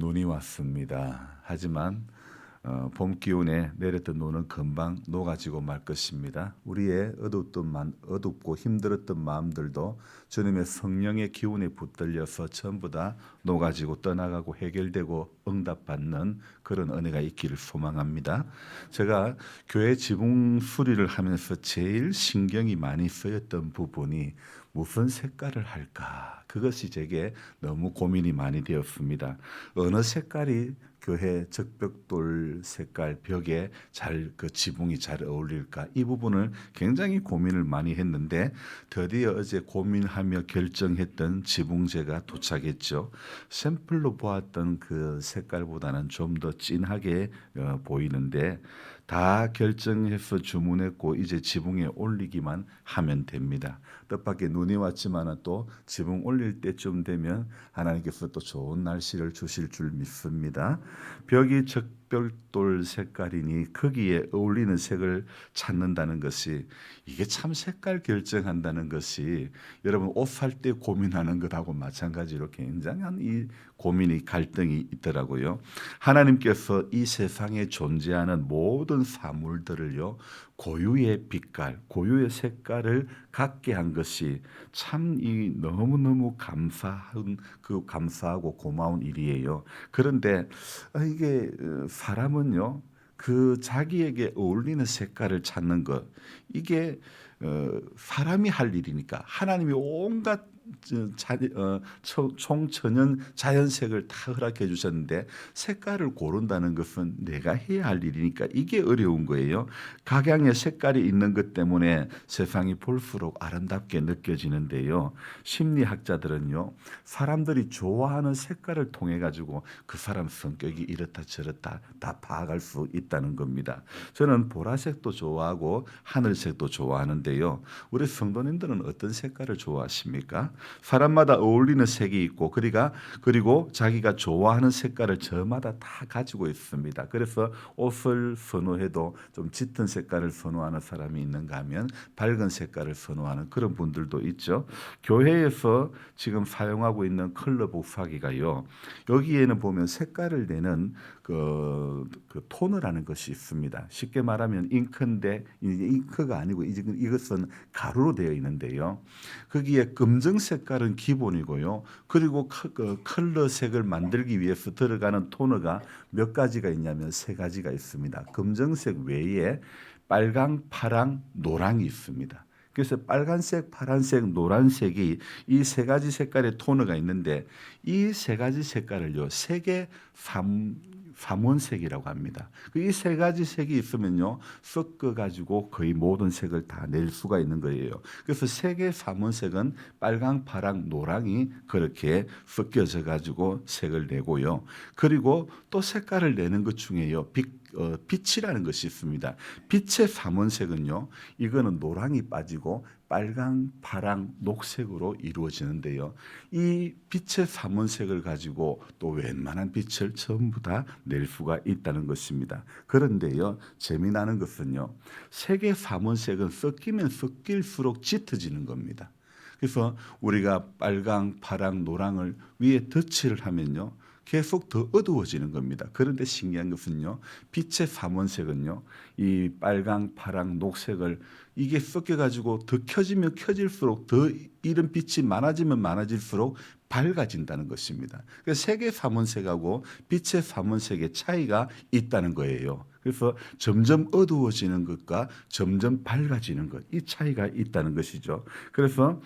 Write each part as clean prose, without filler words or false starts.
눈이 왔습니다. 하지만 봄 기운에 내렸던 눈은 금방 녹아지고 말 것입니다. 우리의 어둡고 힘들었던 마음들도 주님의 성령의 기운에 붙들려서 전부 다 녹아지고 떠나가고 해결되고 응답받는 그런 은혜가 있기를 소망합니다. 제가 교회 지붕 수리를 하면서 제일 신경이 많이 쓰였던 부분이 무슨 색깔을 할까? 그것이 제게 너무 고민이 많이 되었습니다. 어느 색깔이 교회 적벽돌 색깔 벽에 그 지붕이 잘 어울릴까? 이 부분을 굉장히 고민을 많이 했는데 드디어 어제 고민하며 결정했던 지붕재가 도착했죠. 샘플로 보았던 그 색깔보다는 좀 더 진하게 보이는데 다 결정해서 주문했고 이제 지붕에 올리기만 하면 됩니다. 뜻밖의 눈이 왔지만 또 지붕 올릴 때쯤 되면 하나님께서 또 좋은 날씨를 주실 줄 믿습니다. 벽이 적벽돌 색깔이니 거기에 어울리는 색을 찾는다는 것이 이게 참 색깔 결정한다는 것이 여러분 옷 살 때 고민하는 것하고 마찬가지로 굉장한 이 고민이 갈등이 있더라고요. 하나님께서 이 세상에 존재하는 모든 사물들을요 고유의 빛깔, 고유의 색깔을 갖게 한 것이 참 이 너무너무 감사하고 고마운 일이에요. 그런데 이게 사람은요 그 자기에게 어울리는 색깔을 찾는 것 이게 사람이 할 일이니까 하나님이 온갖 총천연 자연색을 다 허락해 주셨는데 색깔을 고른다는 것은 내가 해야 할 일이니까 이게 어려운 거예요. 각양의 색깔이 있는 것 때문에 세상이 볼수록 아름답게 느껴지는데요. 심리학자들은요 사람들이 좋아하는 색깔을 통해 가지고 그 사람 성격이 이렇다 저렇다 다 파악할 수 있다는 겁니다. 저는 보라색도 좋아하고 하늘색도 좋아하는데요. 우리 성도님들은 어떤 색깔을 좋아하십니까? 사람마다 어울리는 색이 있고 그리고 자기가 좋아하는 색깔을 저마다 다 가지고 있습니다. 그래서 옷을 선호해도 좀 짙은 색깔을 선호하는 사람이 있는가 하면 밝은 색깔을 선호하는 그런 분들도 있죠. 교회에서 지금 사용하고 있는 컬러 복사기가요. 여기에는 보면 색깔을 내는 그 토너라는 것이 있습니다. 쉽게 말하면 잉크인데 이게 잉크가 아니고 이것은 가루로 되어 있는데요. 거기에 검정 색깔은 기본이고요. 그리고 컬러 색을 만들기 위해서 들어가는 토너가 몇 가지가 있냐면 세 가지가 있습니다. 검정색 외에 빨강, 파랑, 노랑이 있습니다. 그래서 빨간색, 파란색, 노란색이 이 세 가지 색깔의 토너가 있는데 이 세 가지 색깔을요 색의 삼원색이라고 합니다. 이 세 가지 색이 있으면요 섞어 가지고 거의 모든 색을 다 낼 수가 있는 거예요. 그래서 색의 삼원색은 빨강, 파랑, 노랑이 그렇게 섞여져 가지고 색을 내고요. 그리고 또 색깔을 내는 것 중에요 빛이라는 것이 있습니다. 빛의 삼원색은요 이거는 노랑이 빠지고 빨강, 파랑, 녹색으로 이루어지는데요. 이 빛의 삼원색을 가지고 또 웬만한 빛을 전부 다 낼 수가 있다는 것입니다. 그런데요, 재미나는 것은요, 색의 삼원색은 섞이면 섞일수록 짙어지는 겁니다. 그래서 우리가 빨강, 파랑, 노랑을 위에 덧칠을 하면요, 계속 더 어두워지는 겁니다. 그런데 신기한 것은요, 빛의 삼원색은요, 이 빨강, 파랑, 녹색을 이게 섞여가지고 더 켜지면 켜질수록 더 이런 빛이 많아지면 많아질수록 밝아진다는 것입니다. 그래서 색의 삼원색하고 빛의 삼원색의 차이가 있다는 거예요. 그래서 점점 어두워지는 것과 점점 밝아지는 것, 이 차이가 있다는 것이죠. 그래서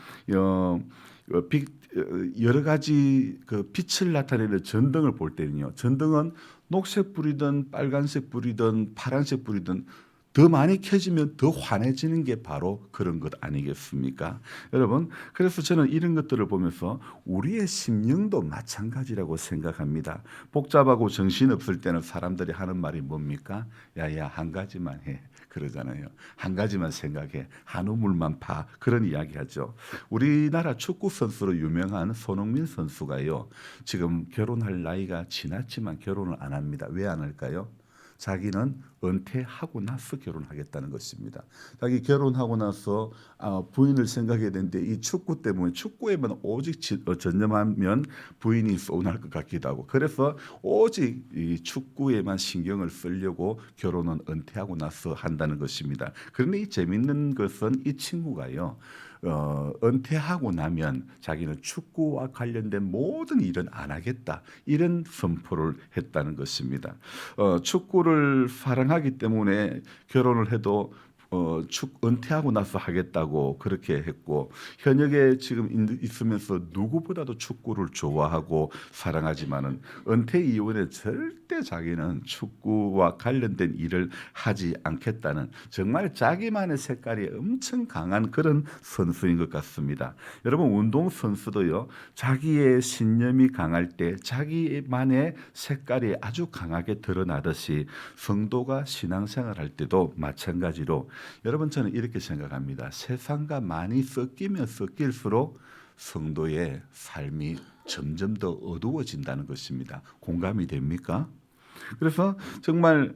여러 가지 그 빛을 나타내는 전등을 볼 때는요. 전등은 녹색 불이든 빨간색 불이든 파란색 불이든 더 많이 켜지면 더 환해지는 게 바로 그런 것 아니겠습니까? 여러분, 그래서 저는 이런 것들을 보면서 우리의 심령도 마찬가지라고 생각합니다. 복잡하고 정신없을 때는 사람들이 하는 말이 뭡니까? 야야, 한 가지만 해. 그러잖아요. 한 가지만 생각해. 한 우물만 파. 그런 이야기 하죠. 우리나라 축구 선수로 유명한 손흥민 선수가요. 지금 결혼할 나이가 지났지만 결혼을 안 합니다. 왜 안 할까요? 자기는 은퇴하고 나서 결혼하겠다는 것입니다. 자기 결혼하고 나서 부인을 생각해야 되는데 이 축구 때문에 축구에만 오직 전념하면 부인이 서운할 것 같기도 하고 그래서 오직 이 축구에만 신경을 쓰려고 결혼은 은퇴하고 나서 한다는 것입니다. 그런데 이 재밌는 것은 이 친구가요. 은퇴하고 나면 자기는 축구와 관련된 모든 일은 안 하겠다 이런 선포를 했다는 것입니다. 축구를 사랑하기 때문에 결혼을 해도 은퇴하고 나서 하겠다고 그렇게 했고 현역에 지금 있으면서 누구보다도 축구를 좋아하고 사랑하지만은 은퇴 이후에 절대 자기는 축구와 관련된 일을 하지 않겠다는 정말 자기만의 색깔이 엄청 강한 그런 선수인 것 같습니다. 여러분 운동 선수도요 자기의 신념이 강할 때 자기만의 색깔이 아주 강하게 드러나듯이 성도가 신앙생활 할 때도 마찬가지로 여러분 저는 이렇게 생각합니다. 세상과 많이 섞이면 섞일수록 성도의 삶이 점점 더 어두워진다는 것입니다. 공감이 됩니까? 그래서 정말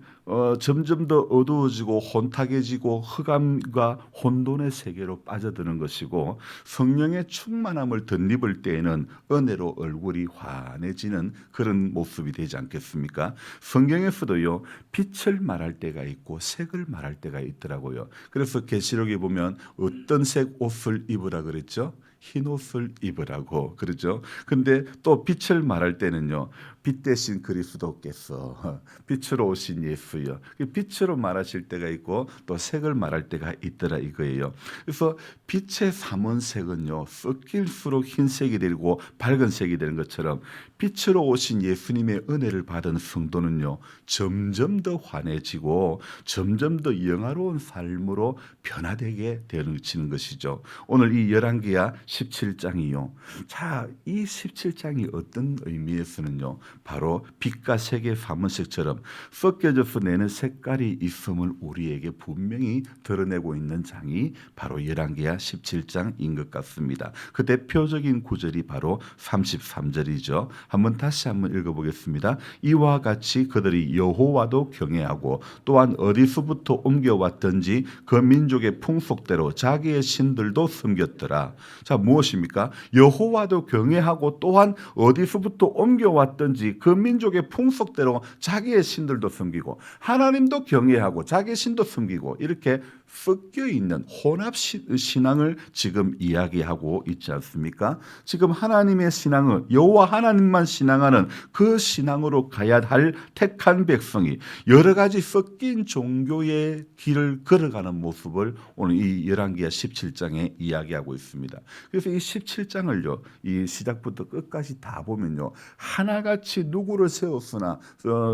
점점 더 어두워지고 혼탁해지고 흑암과 혼돈의 세계로 빠져드는 것이고 성령의 충만함을 덧입을 때에는 은혜로 얼굴이 환해지는 그런 모습이 되지 않겠습니까? 성경에서도요 빛을 말할 때가 있고 색을 말할 때가 있더라고요. 그래서 계시록에 보면 어떤 색 옷을 입으라 그랬죠? 흰 옷을 입으라고 그러죠. 근데 또 빛을 말할 때는요. 빛 대신 그리스도께서 빛으로 오신 예수여. 빛으로 말하실 때가 있고 또 색을 말할 때가 있더라 이거예요. 그래서 빛의 삼원색은요. 섞일수록 흰색이 되고 밝은색이 되는 것처럼 빛으로 오신 예수님의 은혜를 받은 성도는요. 점점 더 환해지고 점점 더 영화로운 삶으로 변화되게 되는 것이죠. 오늘 이 열왕기하 17장이요. 자, 이 17장이 어떤 의미에서는요. 바로 빛과 색의 삼원색처럼 섞여져서 내는 색깔이 있음을 우리에게 분명히 드러내고 있는 장이 바로 열왕기하 17장인 것 같습니다. 그 대표적인 구절이 바로 33절이죠. 다시 한번 읽어보겠습니다. 이와 같이 그들이 여호와도 경외하고 또한 어디서부터 옮겨왔든지 그 민족의 풍속대로 자기의 신들도 섬겼더라. 자, 무엇입니까? 여호와도 경외하고 또한 어디서부터 옮겨왔든지 그 민족의 풍속대로 자기의 신들도 섬기고 하나님도 경외하고 자기의 신도 섬기고 이렇게 섞여 있는 혼합 신앙을 지금 이야기하고 있지 않습니까? 지금 하나님의 신앙은 여호와 하나님만 신앙하는 그 신앙으로 가야 할 택한 백성이 여러 가지 섞인 종교의 길을 걸어가는 모습을 오늘 이 열왕기하 17장에 이야기하고 있습니다. 그래서 이 17장을요, 이 시작부터 끝까지 다 보면요, 하나같이 누구를 세웠으나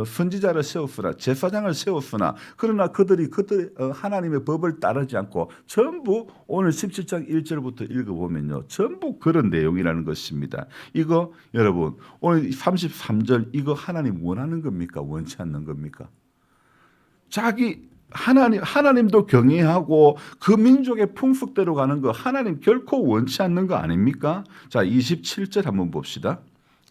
선지자를 세웠으나 제사장을 세웠으나 그러나 그들이 하나님의 법을 따르지 않고 전부 오늘 17장 1절부터 읽어보면요, 전부 그런 내용이라는 것입니다. 이거 여러분 오늘 33절 이거 하나님 원하는 겁니까? 원치 않는 겁니까? 하나님도 경외하고 그 민족의 풍속대로 가는 거 하나님 결코 원치 않는 거 아닙니까? 자, 27절 한번 봅시다.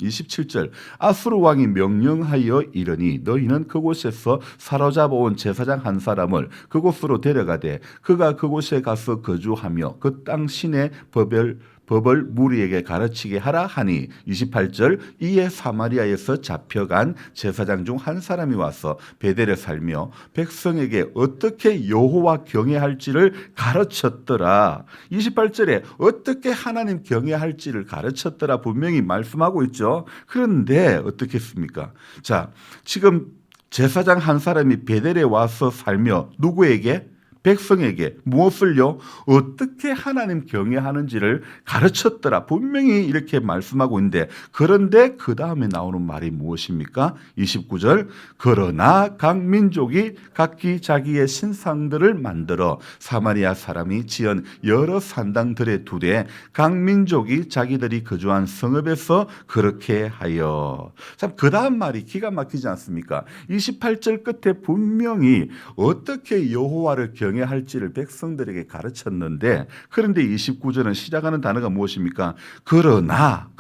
27절 아수르 왕이 명령하여 이르니 너희는 그곳에서 사로잡아온 제사장 한 사람을 그곳으로 데려가되 그가 그곳에 가서 거주하며 그 땅 신의 법을 무리에게 가르치게 하라 하니 28절 이에 사마리아에서 잡혀간 제사장 중 한 사람이 와서 베델에 살며 백성에게 어떻게 여호와 경외할지를 가르쳤더라. 28절에 어떻게 하나님 경외할지를 가르쳤더라 분명히 말씀하고 있죠. 그런데 어떻게 했습니까? 자, 지금 제사장 한 사람이 베델에 와서 살며 누구에게? 백성에게 무엇을요? 어떻게 하나님 경외하는지를 가르쳤더라. 분명히 이렇게 말씀하고 있는데 그런데 그 다음에 나오는 말이 무엇입니까? 29절 그러나 각 민족이 각기 자기의 신상들을 만들어 사마리아 사람이 지은 여러 산당들에 두되 각 민족이 자기들이 거주한 성읍에서 그렇게 하여. 참 그 다음 말이 기가 막히지 않습니까? 28절 끝에 분명히 어떻게 여호와를 경외할지를 백성들에게 가르쳤는데, 그런데 29절은 시작하는 단어가 무엇입니까? 그러나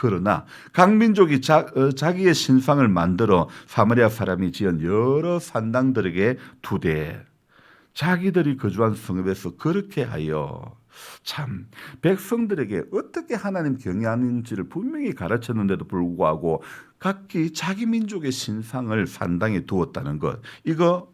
각 민족이 자기의 신상을 만들어 사마리아 사람이 지은 여러 산당들에게 두되 자기들이 거주한 성읍에서 그렇게 하여. 참, 백성들에게 어떻게 하나님 경외하는지를 분명히 가르쳤는데도 불구하고 각기 자기 민족의 신상을 산당에 두었다는 것. 이거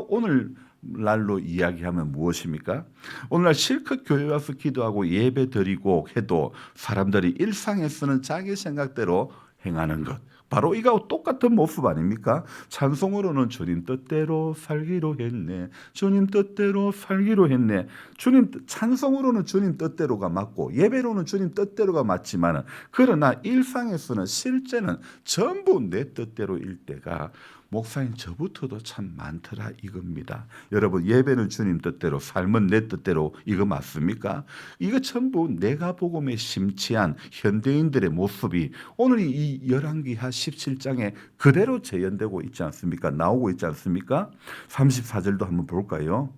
오늘 날로 이야기하면 무엇입니까? 오늘날 실컷 교회 와서 기도하고 예배 드리고 해도 사람들이 일상에서는 자기 생각대로 행하는 것. 바로 이거하고 똑같은 모습 아닙니까? 찬송으로는 주님 뜻대로 살기로 했네. 주님 뜻대로 살기로 했네. 찬송으로는 주님 뜻대로가 맞고 예배로는 주님 뜻대로가 맞지만, 그러나 일상에서는 실제는 전부 내 뜻대로일 때가 목사님 저부터도 참 많더라 이겁니다. 여러분, 예배는 주님 뜻대로, 삶은 내 뜻대로, 이거 맞습니까? 이거 전부 내가 복음에 심취한 현대인들의 모습이 오늘 이 열왕기하 17장에 그대로 재현되고 있지 않습니까? 나오고 있지 않습니까? 34절도 한번 볼까요?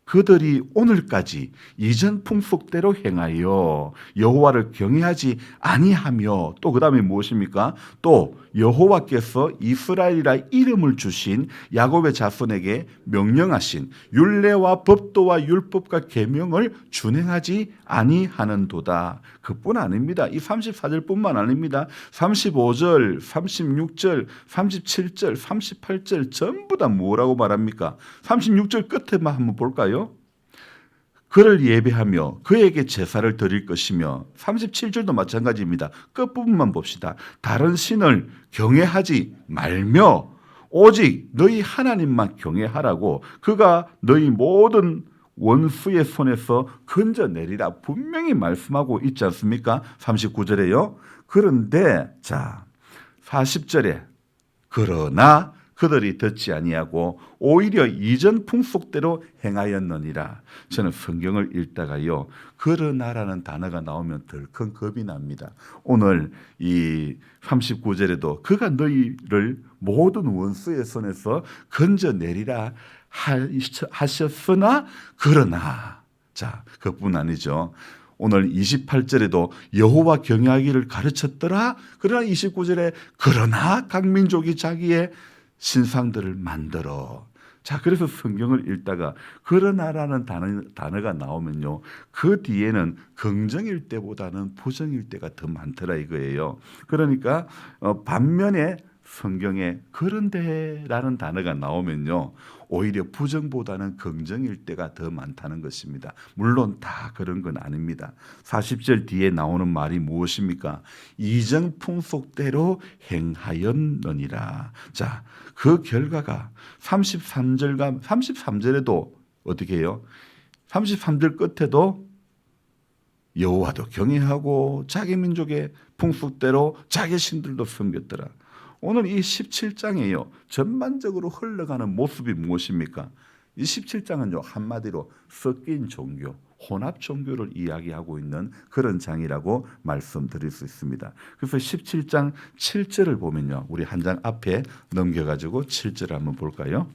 그들이 오늘까지 이전 풍속대로 행하여 여호와를 경외하지 아니하며, 또 그 다음에 무엇입니까? 또 여호와께서 이스라엘이라 이름을 주신 야곱의 자손에게 명령하신 율례와 법도와 율법과 계명을 준행하지 아니하는도다. 그뿐 아닙니다. 이 34절뿐만 아닙니다. 35절, 36절, 37절, 38절 전부 다 뭐라고 말합니까? 36절 끝에만 한번 볼까요? 그를 예배하며 그에게 제사를 드릴 것이며, 37절도 마찬가지입니다. 끝부분만 봅시다. 다른 신을 경외하지 말며 오직 너희 하나님만 경외하라고 그가 너희 모든 원수의 손에서 건져내리라 분명히 말씀하고 있지 않습니까? 39절에요. 그런데 자 40절에 그러나 그들이 듣지 아니하고 오히려 이전 풍속대로 행하였느니라. 저는 성경을 읽다가요, 그러나라는 단어가 나오면 덜컥 겁이 납니다. 오늘 이 39절에도 그가 너희를 모든 원수의 손에서 건져내리라 하셨으나 그러나, 자, 그뿐 아니죠. 오늘 28절에도 여호와 경외하기를 가르쳤더라. 그러나 29절에 그러나 각 민족이 자기의 신상들을 만들어. 자, 그래서 성경을 읽다가 그러나라는 단어가 나오면요, 그 뒤에는 긍정일 때보다는 부정일 때가 더 많더라 이거예요. 그러니까 반면에 성경에 그런데라는 단어가 나오면요, 오히려 부정보다는 긍정일 때가 더 많다는 것입니다. 물론 다 그런 건 아닙니다. 40절 뒤에 나오는 말이 무엇입니까? 이전 풍속대로 행하였느니라. 자, 그 결과가 33절에도 어떻게 해요? 33절 끝에도 여호와도 경외하고 자기 민족의 풍속대로 자기 신들도 섬겼더라. 오늘 이 17장에요, 전반적으로 흘러가는 모습이 무엇입니까? 이 17장은요, 한마디로 섞인 종교, 혼합 종교를 이야기하고 있는 그런 장이라고 말씀드릴 수 있습니다. 그래서 17장 7절을 보면요, 우리 한 장 앞에 넘겨가지고 7절을 한번 볼까요?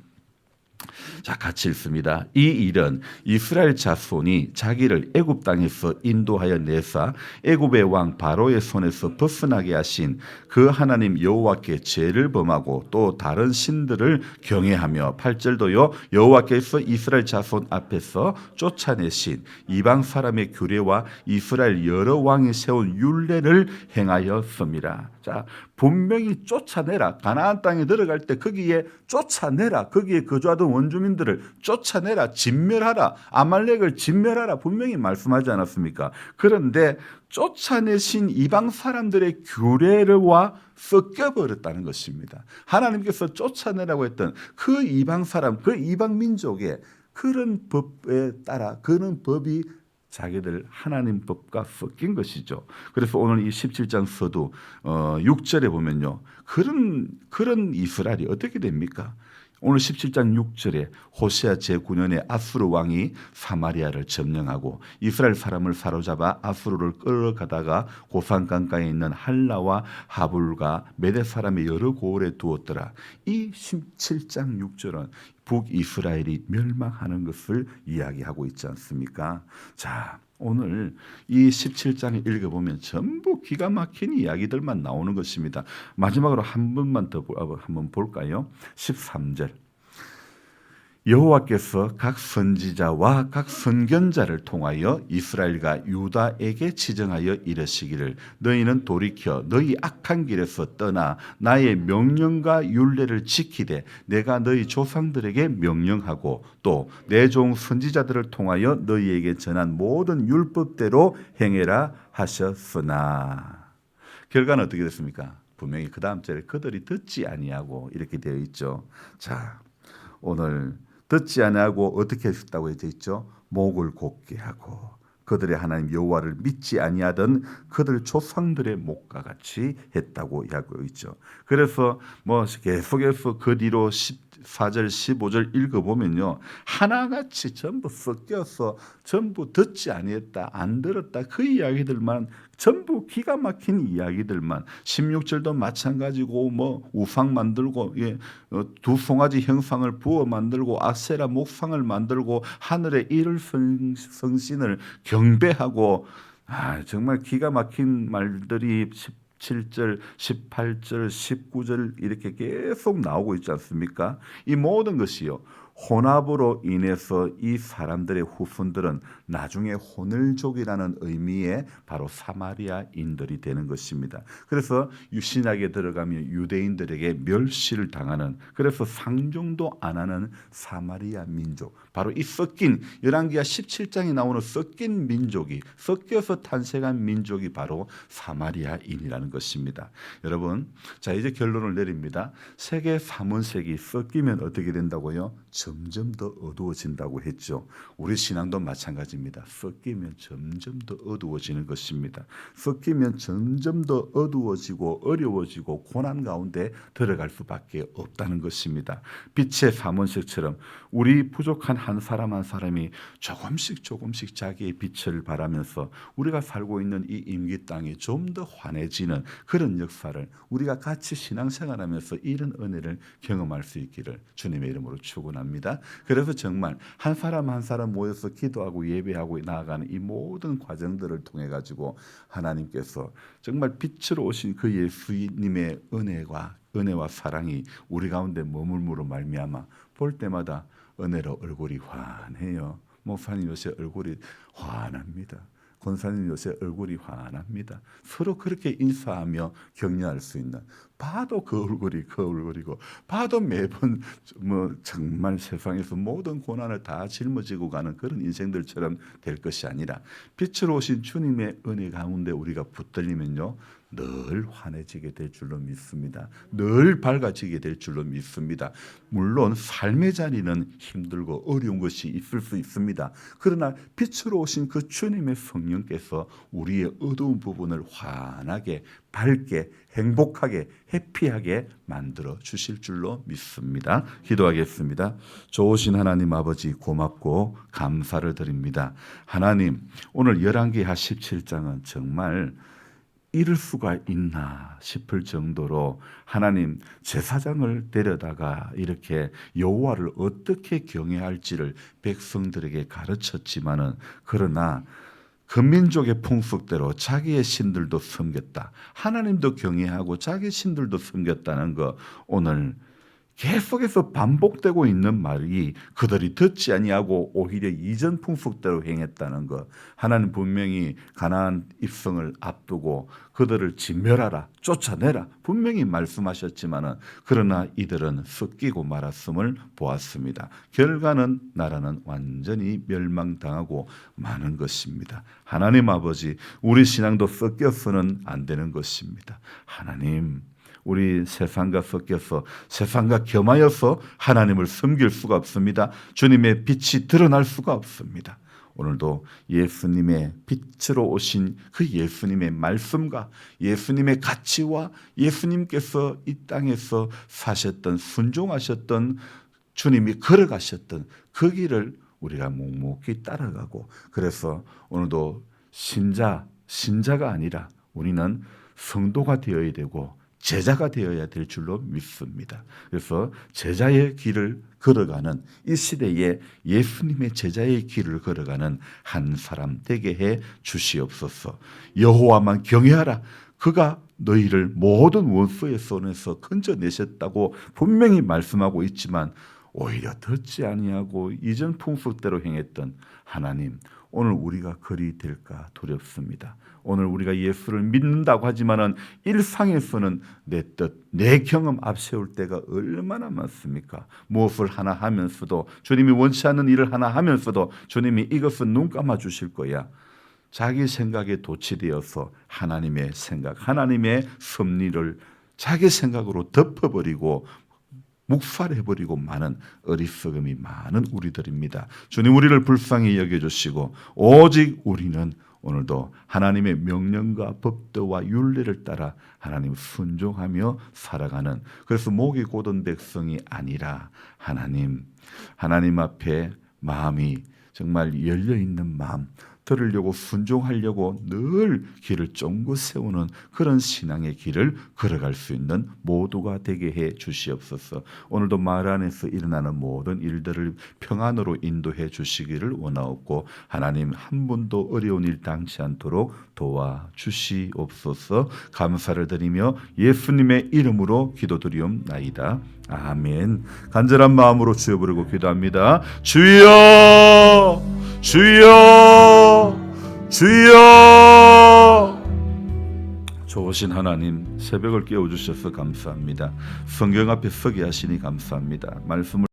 자, 같이 읽습니다. 이 일은 이스라엘 자손이 자기를 애굽 땅에서 인도하여 내사 애굽의 왕 바로의 손에서 벗어나게 하신 그 하나님 여호와께 죄를 범하고 또 다른 신들을 경외하며, 8절도요, 여호와께서 이스라엘 자손 앞에서 쫓아내신 이방 사람의 규례와 이스라엘 여러 왕이 세운 율례를 행하였습니다. 자, 분명히 쫓아내라. 가나안 땅에 들어갈 때 거기에 쫓아내라. 거기에 거주하던 원주민들을 쫓아내라. 진멸하라. 아말렉을 진멸하라. 분명히 말씀하지 않았습니까? 그런데 쫓아내신 이방 사람들의 규례와 섞여버렸다는 것입니다. 하나님께서 쫓아내라고 했던 그 이방 사람, 그 이방 민족의 그런 법에 따라 그런 법이 자기들 하나님 법과 섞인 것이죠. 그래서 오늘 이 17장 서두 6절에 보면요, 그런 이스라엘이 어떻게 됩니까? 오늘 17장 6절에 호세아 제9년에 아수르 왕이 사마리아를 점령하고 이스라엘 사람을 사로잡아 아수르를 끌어가다가 고산 강가에 있는 할라와 하불과 메대 사람의 여러 고을에 두었더라. 이 17장 6절은 북이스라엘이 멸망하는 것을 이야기하고 있지 않습니까? 자, 오늘 이 17장을 읽어보면 전부 기가 막힌 이야기들만 나오는 것입니다. 마지막으로 한 번만 더 한번 볼까요? 13절. 여호와께서 각 선지자와 각 선견자를 통하여 이스라엘과 유다에게 지정하여 이르시기를 너희는 돌이켜 너희 악한 길에서 떠나 나의 명령과 율례를 지키되 내가 너희 조상들에게 명령하고 또 내 종 선지자들을 통하여 너희에게 전한 모든 율법대로 행해라 하셨으나 결과는 어떻게 됐습니까? 분명히 그 다음 절에 그들이 듣지 아니하고 이렇게 되어 있죠. 자, 오늘 듣지 아니하고 어떻게 했다고 되어 있죠? 목을 곧게 하고 그들의 하나님 여호와를 믿지 아니하던 그들 조상들의 목과 같이 했다고 하고 있죠. 그래서 계속해서 그 뒤로 14절 15절 읽어보면요, 하나같이 전부 섞여서 전부 듣지 아니했다, 안 들었다, 그 이야기들만 전부 기가 막힌 이야기들만. 16절도 마찬가지고 우상 만들고 두 송아지 형상을 부어 만들고 아세라 목상을 만들고 하늘의 이를 성신을 경배하고 정말 기가 막힌 말들이 17절, 18절, 19절 이렇게 계속 나오고 있지 않습니까? 이 모든 것이요, 혼합으로 인해서 이 사람들의 후손들은 나중에 혼을족이라는 의미의 바로 사마리아인들이 되는 것입니다. 그래서 신약에 들어가면 유대인들에게 멸시를 당하는, 그래서 상종도 안 하는 사마리아 민족, 바로 이 섞인 열왕기하 17장에 나오는 섞인 민족이, 섞여서 탄생한 민족이 바로 사마리아인이라는 것입니다. 여러분, 자 이제 결론을 내립니다. 세계 3원색이 섞이면 어떻게 된다고요? 점점 더 어두워진다고 했죠. 우리 신앙도 마찬가지입니다. 섞이면 점점 더 어두워지는 것입니다. 섞이면 점점 더 어두워지고 어려워지고 고난 가운데 들어갈 수밖에 없다는 것입니다. 빛의 3원색처럼 우리 부족한 한 사람 한 사람이 조금씩 자기의 빛을 발하면서 우리가 살고 있는 이 임기 땅이 좀 더 환해지는 그런 역사를 우리가 같이 신앙생활하면서 이런 은혜를 경험할 수 있기를 주님의 이름으로 축원합니다. 그래서 정말 한 사람 한 사람 모여서 기도하고 예배하고 나아가는 이 모든 과정들을 통해 가지고 하나님께서 정말 빛으로 오신 그 예수님의 은혜와 사랑이 우리 가운데 머물므로 말미암아 볼 때마다 은혜로 얼굴이 환해요. 목사님 요새 얼굴이 환합니다. 권사님 요새 얼굴이 환합니다. 서로 그렇게 인사하며 격려할 수 있는, 봐도 그 얼굴이고 봐도 매번 정말 세상에서 모든 고난을 다 짊어지고 가는 그런 인생들처럼 될 것이 아니라 빛으로 오신 주님의 은혜 가운데 우리가 붙들리면요 늘 환해지게 될 줄로 믿습니다. 늘 밝아지게 될 줄로 믿습니다. 물론 삶의 자리는 힘들고 어려운 것이 있을 수 있습니다. 그러나 빛으로 오신 그 주님의 성령께서 우리의 어두운 부분을 환하게, 밝게, 행복하게, 해피하게 만들어 주실 줄로 믿습니다. 기도하겠습니다. 좋으신 하나님 아버지, 고맙고 감사를 드립니다. 하나님, 오늘 열왕기하 17장은 정말 이럴 수가 있나 싶을 정도로 하나님, 제사장을 데려다가 이렇게 여호와를 어떻게 경외할지를 백성들에게 가르쳤지만은, 그러나 그 민족의 풍속대로 자기의 신들도 섬겼다, 하나님도 경외하고 자기 신들도 섬겼다는 거, 오늘 계속해서 반복되고 있는 말이 그들이 듣지 아니하고 오히려 이전 풍속대로 행했다는 것. 하나님 분명히 가나안 입성을 앞두고 그들을 진멸하라, 쫓아내라 분명히 말씀하셨지만은, 그러나 이들은 섞이고 말았음을 보았습니다. 결과는 나라는 완전히 멸망당하고 마는 것입니다. 하나님 아버지, 우리 신앙도 섞여서는 안 되는 것입니다. 하나님, 우리 세상과 섞여서 세상과 겸하여서 하나님을 섬길 수가 없습니다. 주님의 빛이 드러날 수가 없습니다. 오늘도 예수님의 빛으로 오신 그 예수님의 말씀과 예수님의 가치와 예수님께서 이 땅에서 사셨던, 순종하셨던 주님이 걸어가셨던 그 길을 우리가 묵묵히 따라가고, 그래서 오늘도 신자가 아니라 우리는 성도가 되어야 되고 제자가 되어야 될 줄로 믿습니다. 그래서 제자의 길을 걸어가는, 이 시대에 예수님의 제자의 길을 걸어가는 한 사람 되게 해 주시옵소서. 여호와만 경외하라. 그가 너희를 모든 원수의 손에서 건져내셨다고 분명히 말씀하고 있지만 오히려 듣지 아니하고 이전 풍속대로 행했던 하나님, 오늘 우리가 그리 될까 두렵습니다. 오늘 우리가 예수를 믿는다고 하지만은 일상에서는 내 뜻, 내 경험 앞세울 때가 얼마나 많습니까? 무엇을 하나 하면서도, 주님이 원치 않는 일을 하나 하면서도 주님이 이것은 눈 감아 주실 거야. 자기 생각에 도취되어서 하나님의 생각, 하나님의 섭리를 자기 생각으로 덮어버리고 묵살해버리고 많은 어리석음이 많은 우리들입니다. 주님, 우리를 불쌍히 여겨주시고 오직 우리는 오늘도 하나님의 명령과 법도와 율례를 따라 하나님 순종하며 살아가는, 그래서 목이 곧은 백성이 아니라 하나님 앞에 마음이 정말 열려있는 마음, 들으려고 순종하려고 늘 길을 쫑긋 세우는 그런 신앙의 길을 걸어갈 수 있는 모두가 되게 해 주시옵소서. 오늘도 말 안에서 일어나는 모든 일들을 평안으로 인도해 주시기를 원하옵고, 하나님 한 분도 어려운 일 당치 않도록 도와주시옵소서. 감사를 드리며 예수님의 이름으로 기도드리옵나이다. 아멘. 간절한 마음으로 주여 부르고 기도합니다. 주여, 주여, 주여. 좋으신 하나님, 새벽을 깨워주셔서 감사합니다. 성경 앞에 서게 하시니 감사합니다. 말씀을